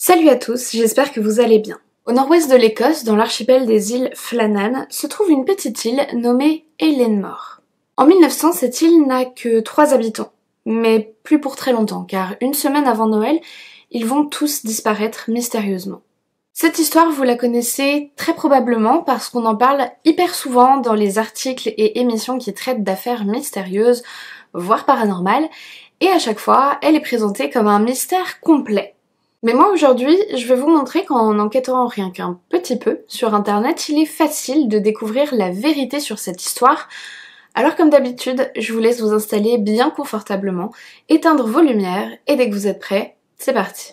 Salut à tous, j'espère que vous allez bien. Au nord-ouest de l'Écosse, dans l'archipel des îles Flannan, se trouve une petite île nommée Eileanmore. En 1900, cette île n'a que 3 habitants, mais plus pour très longtemps, car une semaine avant Noël, ils vont tous disparaître mystérieusement. Cette histoire, vous la connaissez très probablement parce qu'on en parle hyper souvent dans les articles et émissions qui traitent d'affaires mystérieuses, voire paranormales, et à chaque fois, elle est présentée comme un mystère complet. Mais moi aujourd'hui, je vais vous montrer qu'en enquêtant rien qu'un petit peu sur internet, il est facile de découvrir la vérité sur cette histoire. Alors comme d'habitude, je vous laisse vous installer bien confortablement, éteindre vos lumières et dès que vous êtes prêts, c'est parti.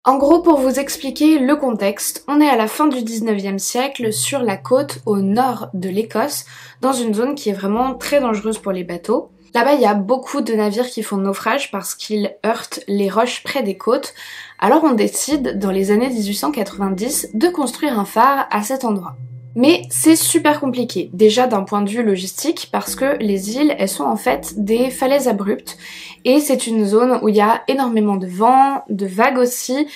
En gros, pour vous expliquer le contexte, on est à la fin du 19e siècle sur la côte au nord de l'Écosse, dans une zone qui est vraiment très dangereuse pour les bateaux. Là-bas, il y a beaucoup de navires qui font naufrage parce qu'ils heurtent les roches près des côtes. Alors on décide, dans les années 1890, de construire un phare à cet endroit. Mais c'est super compliqué, déjà d'un point de vue logistique, parce que les îles, elles sont en fait des falaises abruptes, et c'est une zone où il y a énormément de vent, de vagues aussi.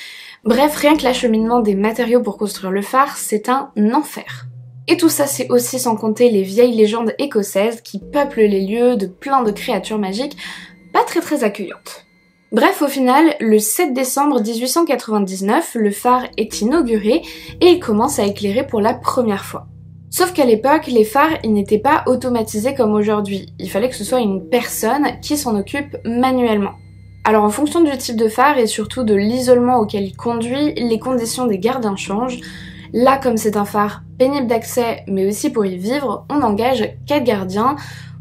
Bref, rien que l'acheminement des matériaux pour construire le phare, c'est un enfer. Et tout ça, c'est aussi sans compter les vieilles légendes écossaises qui peuplent les lieux de plein de créatures magiques pas très accueillantes. Bref, au final, le 7 décembre 1899, le phare est inauguré et il commence à éclairer pour la première fois. Sauf qu'à l'époque, les phares, ils n'étaient pas automatisés comme aujourd'hui. Il fallait que ce soit une personne qui s'en occupe manuellement. Alors en fonction du type de phare et surtout de l'isolement auquel il conduit, les conditions des gardiens changent. Là, comme c'est un phare pénible d'accès, mais aussi pour y vivre, on engage 4 gardiens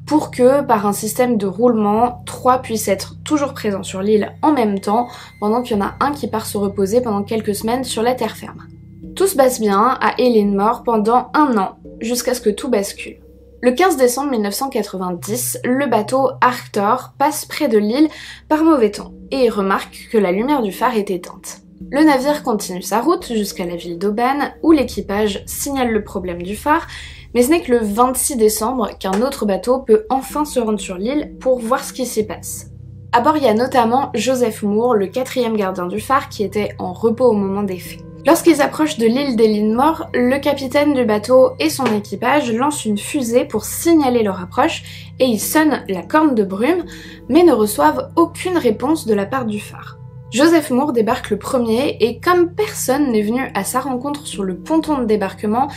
pour que, par un système de roulement, 3 puissent être toujours présents sur l'île en même temps, pendant qu'il y en a un qui part se reposer pendant quelques semaines sur la terre ferme. Tout se passe bien à Eileanmore pendant 1 an, jusqu'à ce que tout bascule. Le 15 décembre 1990, le bateau Arctor passe près de l'île par mauvais temps, et remarque que la lumière du phare est éteinte. Le navire continue sa route jusqu'à la ville d'Oban, où l'équipage signale le problème du phare, mais ce n'est que le 26 décembre qu'un autre bateau peut enfin se rendre sur l'île pour voir ce qui s'y passe. À bord, il y a notamment Joseph Moore, le 4e gardien du phare, qui était en repos au moment des faits. Lorsqu'ils approchent de l'île d'Eileanmore, le capitaine du bateau et son équipage lancent une fusée pour signaler leur approche et ils sonnent la corne de brume, mais ne reçoivent aucune réponse de la part du phare. Joseph Moore débarque le premier et comme personne n'est venu à sa rencontre sur le ponton de débarquement,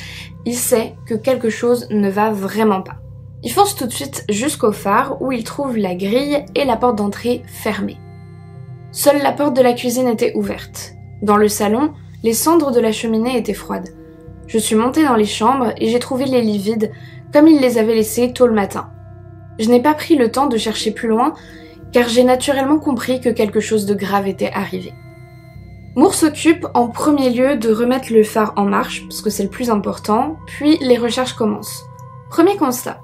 il sait que quelque chose ne va vraiment pas. Il fonce tout de suite jusqu'au phare où il trouve la grille et la porte d'entrée fermée. Seule la porte de la cuisine était ouverte. Dans le salon, les cendres de la cheminée étaient froides. Je suis montée dans les chambres et j'ai trouvé les lits vides, comme ils les avaient laissés tôt le matin. Je n'ai pas pris le temps de chercher plus loin, car j'ai naturellement compris que quelque chose de grave était arrivé. Moore s'occupe en premier lieu de remettre le phare en marche, parce que c'est le plus important, puis les recherches commencent. Premier constat.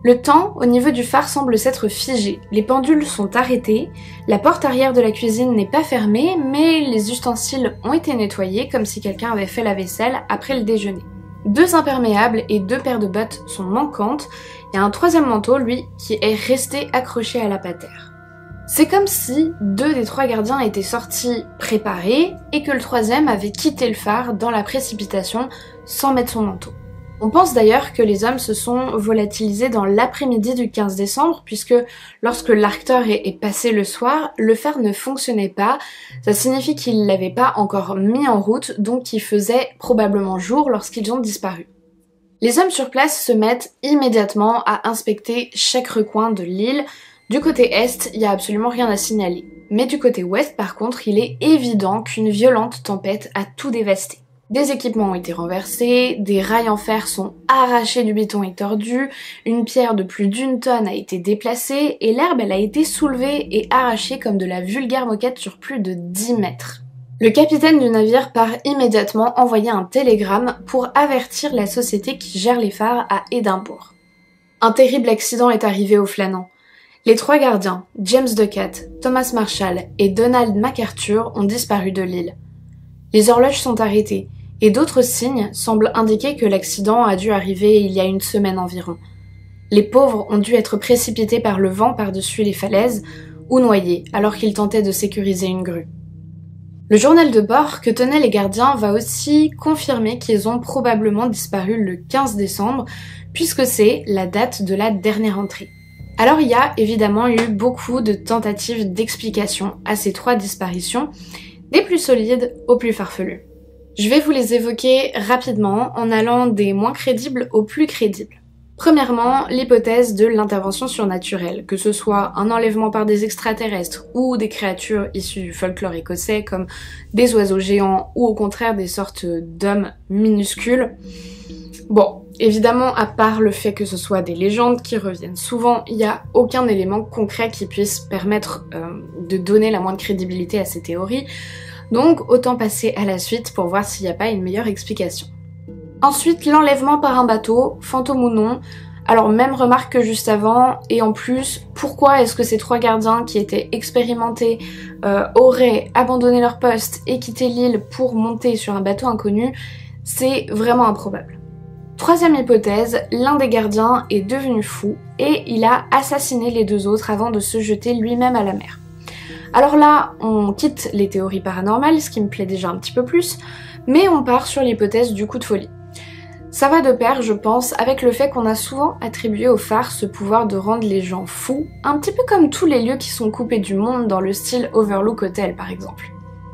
Le temps au niveau du phare semble s'être figé, les pendules sont arrêtées, la porte arrière de la cuisine n'est pas fermée, mais les ustensiles ont été nettoyés comme si quelqu'un avait fait la vaisselle après le déjeuner. 2 imperméables et 2 paires de bottes sont manquantes, et un 3e manteau, lui, qui est resté accroché à la patère. C'est comme si 2 des 3 gardiens étaient sortis préparés et que le 3e avait quitté le phare dans la précipitation sans mettre son manteau. On pense d'ailleurs que les hommes se sont volatilisés dans l'après-midi du 15 décembre puisque lorsque l'Arctor est passé le soir, le phare ne fonctionnait pas. Ça signifie qu'il l'avait pas encore mis en route, donc il faisait probablement jour lorsqu'ils ont disparu. Les hommes sur place se mettent immédiatement à inspecter chaque recoin de l'île, Du côté est, il n'y a absolument rien à signaler. Mais du côté ouest, par contre, il est évident qu'une violente tempête a tout dévasté. Des équipements ont été renversés, des rails en fer sont arrachés du béton et tordus, une pierre de plus d'1 tonne a été déplacée et l'herbe elle a été soulevée et arrachée comme de la vulgaire moquette sur plus de 10 mètres. Le capitaine du navire part immédiatement envoyer un télégramme pour avertir la société qui gère les phares à Édimbourg. Un terrible accident est arrivé aux flânants. Les 3 gardiens, James Ducat, Thomas Marshall et Donald MacArthur ont disparu de l'île. Les horloges sont arrêtées et d'autres signes semblent indiquer que l'accident a dû arriver il y a 1 semaine environ. Les pauvres ont dû être précipités par le vent par-dessus les falaises ou noyés alors qu'ils tentaient de sécuriser une grue. Le journal de bord que tenaient les gardiens va aussi confirmer qu'ils ont probablement disparu le 15 décembre puisque c'est la date de la dernière entrée. Alors il y a évidemment eu beaucoup de tentatives d'explication à ces 3 disparitions, des plus solides aux plus farfelues. Je vais vous les évoquer rapidement en allant des moins crédibles aux plus crédibles. Premièrement, l'hypothèse de l'intervention surnaturelle, que ce soit un enlèvement par des extraterrestres ou des créatures issues du folklore écossais comme des oiseaux géants ou au contraire des sortes d'hommes minuscules. Bon, évidemment, à part le fait que ce soit des légendes qui reviennent souvent, il n'y a aucun élément concret qui puisse permettre de donner la moindre crédibilité à ces théories. Donc autant passer à la suite pour voir s'il n'y a pas une meilleure explication. Ensuite, l'enlèvement par un bateau, fantôme ou non. Alors même remarque que juste avant, et en plus, pourquoi est-ce que ces 3 gardiens qui étaient expérimentés auraient abandonné leur poste et quitté l'île pour monter sur un bateau inconnu? C'est vraiment improbable. Troisième hypothèse, l'un des gardiens est devenu fou et il a assassiné les 2 autres avant de se jeter lui-même à la mer. Alors là, on quitte les théories paranormales, ce qui me plaît déjà un petit peu plus, mais on part sur l'hypothèse du coup de folie. Ça va de pair, je pense, avec le fait qu'on a souvent attribué aux phares ce pouvoir de rendre les gens fous, un petit peu comme tous les lieux qui sont coupés du monde dans le style Overlook Hotel par exemple.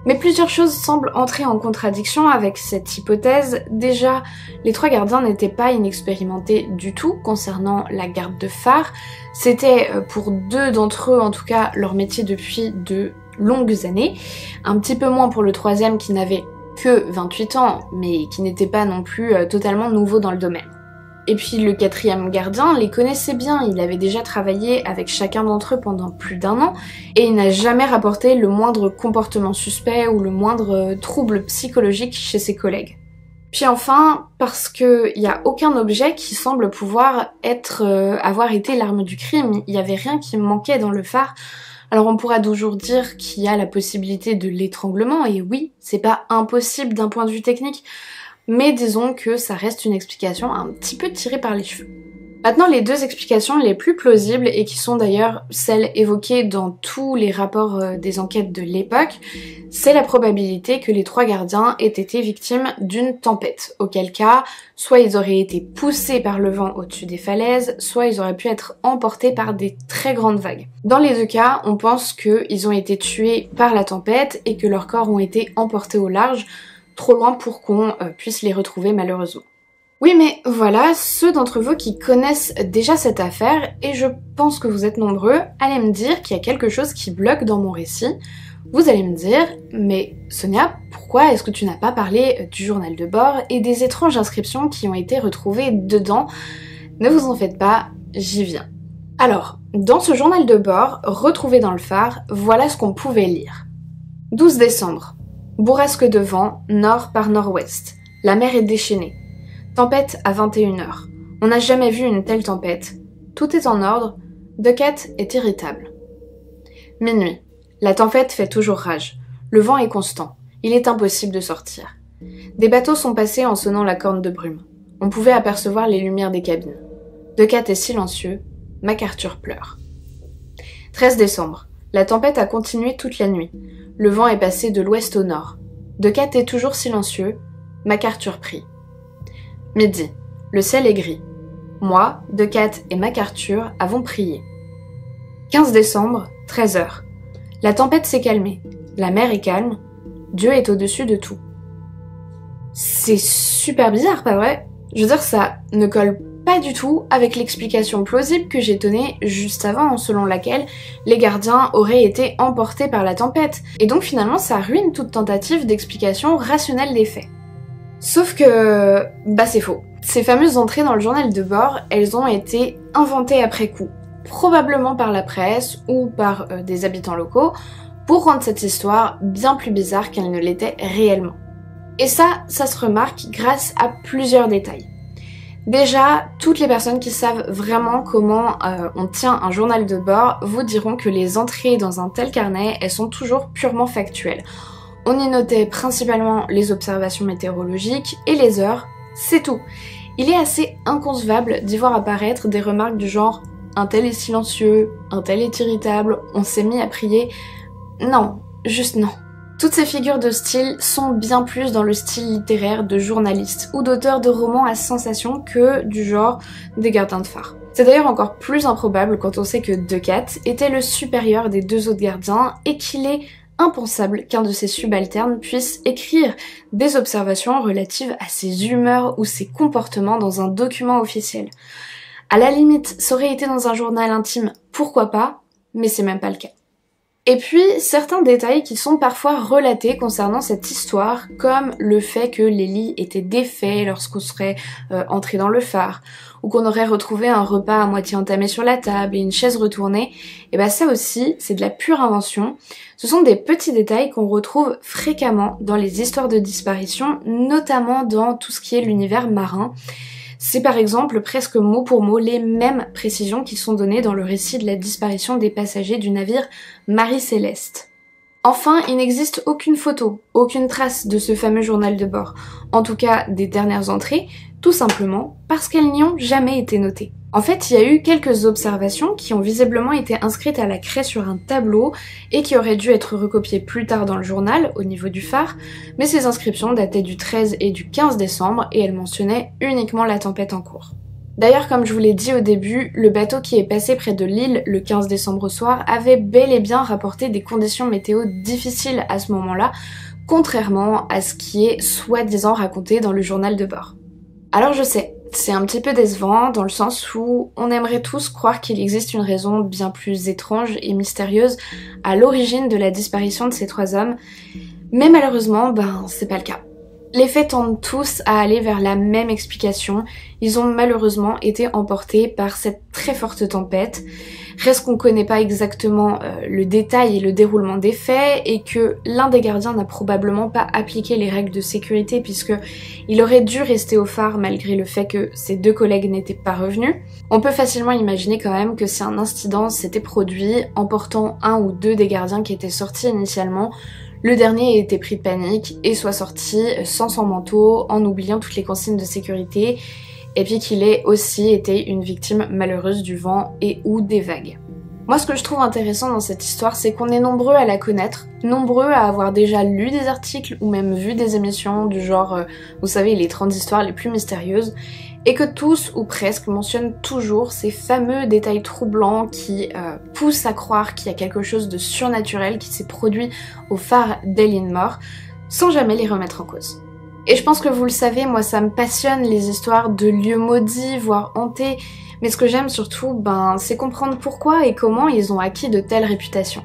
Mais plusieurs choses semblent entrer en contradiction avec cette hypothèse. Déjà, les 3 gardiens n'étaient pas inexpérimentés du tout concernant la garde de phare. C'était pour 2 d'entre eux, en tout cas, leur métier depuis de longues années. Un petit peu moins pour le 3e qui n'avait que 28 ans, mais qui n'était pas non plus totalement nouveau dans le domaine. Et puis le 4e gardien les connaissait bien, il avait déjà travaillé avec chacun d'entre eux pendant plus d'1 an, et il n'a jamais rapporté le moindre comportement suspect ou le moindre trouble psychologique chez ses collègues. Puis enfin, parce qu'il n'y a aucun objet qui semble pouvoir avoir été l'arme du crime, il n'y avait rien qui manquait dans le phare. Alors on pourra toujours dire qu'il y a la possibilité de l'étranglement, et oui, c'est pas impossible d'un point de vue technique, mais disons que ça reste une explication un petit peu tirée par les cheveux. Maintenant, les 2 explications les plus plausibles, et qui sont d'ailleurs celles évoquées dans tous les rapports des enquêtes de l'époque, c'est la probabilité que les 3 gardiens aient été victimes d'une tempête, auquel cas, soit ils auraient été poussés par le vent au-dessus des falaises, soit ils auraient pu être emportés par des très grandes vagues. Dans les 2 cas, on pense qu'ils ont été tués par la tempête et que leurs corps ont été emportés au large, trop loin pour qu'on puisse les retrouver malheureusement. Oui mais voilà, ceux d'entre vous qui connaissent déjà cette affaire, et je pense que vous êtes nombreux, allez me dire qu'il y a quelque chose qui bloque dans mon récit. Vous allez me dire, mais Sonia, pourquoi est-ce que tu n'as pas parlé du journal de bord et des étranges inscriptions qui ont été retrouvées dedans? Ne vous en faites pas, j'y viens. Alors, dans ce journal de bord, retrouvé dans le phare, voilà ce qu'on pouvait lire. 12 décembre. Bourrasque de vent, nord par nord-ouest. La mer est déchaînée. Tempête à 21h. On n'a jamais vu une telle tempête. Tout est en ordre. Ducat est irritable. Minuit. La tempête fait toujours rage. Le vent est constant. Il est impossible de sortir. Des bateaux sont passés en sonnant la corne de brume. On pouvait apercevoir les lumières des cabines. Ducat est silencieux. MacArthur pleure. 13 décembre. La tempête a continué toute la nuit. Le vent est passé de l'ouest au nord. Ducat est toujours silencieux. MacArthur prie. Midi. Le ciel est gris. Moi, Ducat et MacArthur avons prié. 15 décembre, 13h. La tempête s'est calmée. La mer est calme. Dieu est au-dessus de tout. C'est super bizarre, pas vrai? Je veux dire, ça ne colle pas pas du tout avec l'explication plausible que j'ai donnée juste avant, selon laquelle les gardiens auraient été emportés par la tempête, et donc finalement ça ruine toute tentative d'explication rationnelle des faits. Sauf que, c'est faux. Ces fameuses entrées dans le journal de bord, elles ont été inventées après coup, probablement par la presse ou par des habitants locaux, pour rendre cette histoire bien plus bizarre qu'elle ne l'était réellement. Et ça se remarque grâce à plusieurs détails. Déjà, toutes les personnes qui savent vraiment comment on tient un journal de bord vous diront que les entrées dans un tel carnet, elles sont toujours purement factuelles. On y notait principalement les observations météorologiques et les heures, c'est tout. Il est assez inconcevable d'y voir apparaître des remarques du genre « un tel est silencieux, un tel est irritable, on s'est mis à prier ». Non, juste non. Toutes ces figures de style sont bien plus dans le style littéraire de journalistes ou d'auteurs de romans à sensation que du genre des gardiens de phare. C'est d'ailleurs encore plus improbable quand on sait que Decat était le supérieur des deux autres gardiens et qu'il est impensable qu'un de ses subalternes puisse écrire des observations relatives à ses humeurs ou ses comportements dans un document officiel. À la limite, ça aurait été dans un journal intime, pourquoi pas, mais c'est même pas le cas. Et puis, certains détails qui sont parfois relatés concernant cette histoire, comme le fait que les lits étaient défaits lorsqu'on serait entré dans le phare, ou qu'on aurait retrouvé un repas à moitié entamé sur la table et une chaise retournée, et ça aussi, c'est de la pure invention. Ce sont des petits détails qu'on retrouve fréquemment dans les histoires de disparition, notamment dans tout ce qui est l'univers marin. C'est par exemple presque mot pour mot les mêmes précisions qui sont données dans le récit de la disparition des passagers du navire Marie Céleste. Enfin, il n'existe aucune photo, aucune trace de ce fameux journal de bord, en tout cas des dernières entrées, tout simplement parce qu'elles n'y ont jamais été notées. En fait, il y a eu quelques observations qui ont visiblement été inscrites à la craie sur un tableau et qui auraient dû être recopiées plus tard dans le journal, au niveau du phare, mais ces inscriptions dataient du 13 et du 15 décembre et elles mentionnaient uniquement la tempête en cours. D'ailleurs, comme je vous l'ai dit au début, le bateau qui est passé près de l'île le 15 décembre au soir avait bel et bien rapporté des conditions météo difficiles à ce moment-là, contrairement à ce qui est soi-disant raconté dans le journal de bord. Alors je sais, c'est un petit peu décevant dans le sens où on aimerait tous croire qu'il existe une raison bien plus étrange et mystérieuse à l'origine de la disparition de ces trois hommes, mais malheureusement, c'est pas le cas. Les faits tendent tous à aller vers la même explication, ils ont malheureusement été emportés par cette très forte tempête. Reste qu'on connaît pas exactement le détail et le déroulement des faits et que l'un des gardiens n'a probablement pas appliqué les règles de sécurité puisque il aurait dû rester au phare malgré le fait que ses deux collègues n'étaient pas revenus. On peut facilement imaginer quand même que si un incident s'était produit emportant un ou deux des gardiens qui étaient sortis initialement, le dernier ait été pris de panique et soit sorti sans son manteau, en oubliant toutes les consignes de sécurité, et puis qu'il ait aussi été une victime malheureuse du vent et ou des vagues. Moi, ce que je trouve intéressant dans cette histoire, c'est qu'on est nombreux à la connaître, nombreux à avoir déjà lu des articles ou même vu des émissions du genre, vous savez, les 30 histoires les plus mystérieuses, et que tous ou presque mentionnent toujours ces fameux détails troublants qui poussent à croire qu'il y a quelque chose de surnaturel qui s'est produit au phare d'Eilean Mor, sans jamais les remettre en cause. Et je pense que vous le savez, moi ça me passionne les histoires de lieux maudits, voire hantés, mais ce que j'aime surtout, c'est comprendre pourquoi et comment ils ont acquis de telles réputations.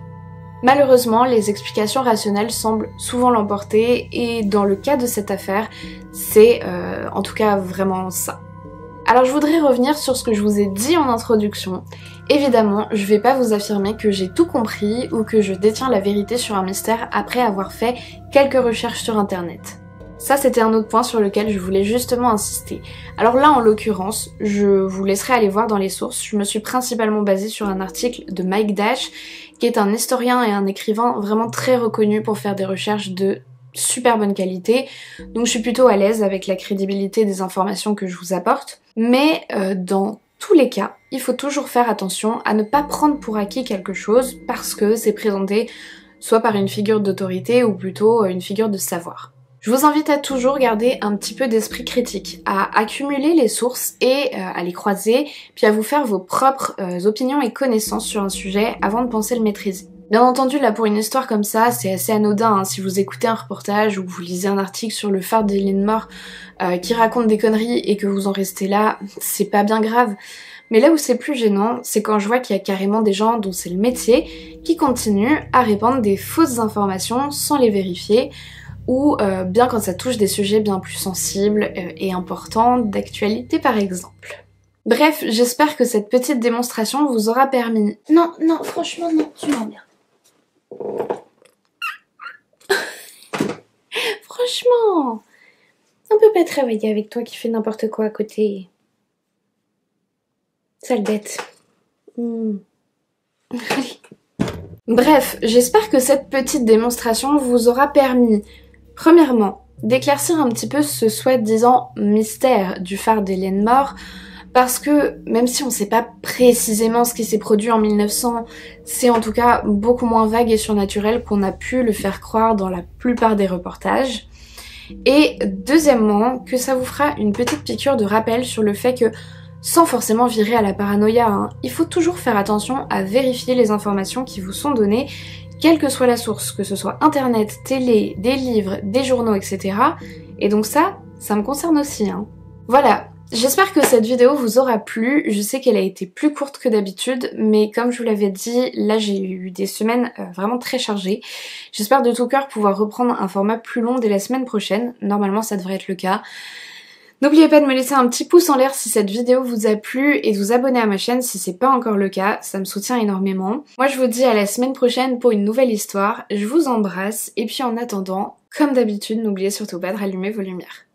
Malheureusement, les explications rationnelles semblent souvent l'emporter, et dans le cas de cette affaire, c'est en tout cas vraiment ça. Alors je voudrais revenir sur ce que je vous ai dit en introduction. Évidemment, je vais pas vous affirmer que j'ai tout compris ou que je détiens la vérité sur un mystère après avoir fait quelques recherches sur internet. Ça, c'était un autre point sur lequel je voulais justement insister. Alors là, en l'occurrence, je vous laisserai aller voir dans les sources. Je me suis principalement basée sur un article de Mike Dash, qui est un historien et un écrivain vraiment très reconnu pour faire des recherches de super bonne qualité. Donc je suis plutôt à l'aise avec la crédibilité des informations que je vous apporte. Mais dans tous les cas, il faut toujours faire attention à ne pas prendre pour acquis quelque chose parce que c'est présenté soit par une figure d'autorité ou plutôt une figure de savoir. Je vous invite à toujours garder un petit peu d'esprit critique, à accumuler les sources et à les croiser, puis à vous faire vos propres opinions et connaissances sur un sujet avant de penser le maîtriser. Bien entendu, là pour une histoire comme ça, c'est assez anodin, hein. Si vous écoutez un reportage ou que vous lisez un article sur le phare des Linmore qui raconte des conneries et que vous en restez là, c'est pas bien grave. Mais là où c'est plus gênant, c'est quand je vois qu'il y a carrément des gens dont c'est le métier qui continuent à répandre des fausses informations sans les vérifier, ou bien quand ça touche des sujets bien plus sensibles et importants, d'actualité par exemple. Bref, j'espère que cette petite démonstration vous aura permis... Non, non, franchement non, tu m'emmerdes. Franchement, on peut pas travailler avec toi qui fait n'importe quoi à côté. Sale bête. Bref, j'espère que cette petite démonstration vous aura permis, premièrement, d'éclaircir un petit peu ce soi-disant mystère du phare des Linmore, parce que même si on sait pas précisément ce qui s'est produit en 1900, c'est en tout cas beaucoup moins vague et surnaturel qu'on a pu le faire croire dans la plupart des reportages. Et deuxièmement, que ça vous fera une petite piqûre de rappel sur le fait que, sans forcément virer à la paranoïa, hein, il faut toujours faire attention à vérifier les informations qui vous sont données, quelle que soit la source, que ce soit internet, télé, des livres, des journaux, etc. Et donc ça me concerne aussi, hein. Voilà. J'espère que cette vidéo vous aura plu, je sais qu'elle a été plus courte que d'habitude, mais comme je vous l'avais dit, là j'ai eu des semaines vraiment très chargées. J'espère de tout cœur pouvoir reprendre un format plus long dès la semaine prochaine, normalement ça devrait être le cas. N'oubliez pas de me laisser un petit pouce en l'air si cette vidéo vous a plu et de vous abonner à ma chaîne si c'est pas encore le cas, ça me soutient énormément. Moi je vous dis à la semaine prochaine pour une nouvelle histoire, je vous embrasse et puis en attendant, comme d'habitude, n'oubliez surtout pas de rallumer vos lumières.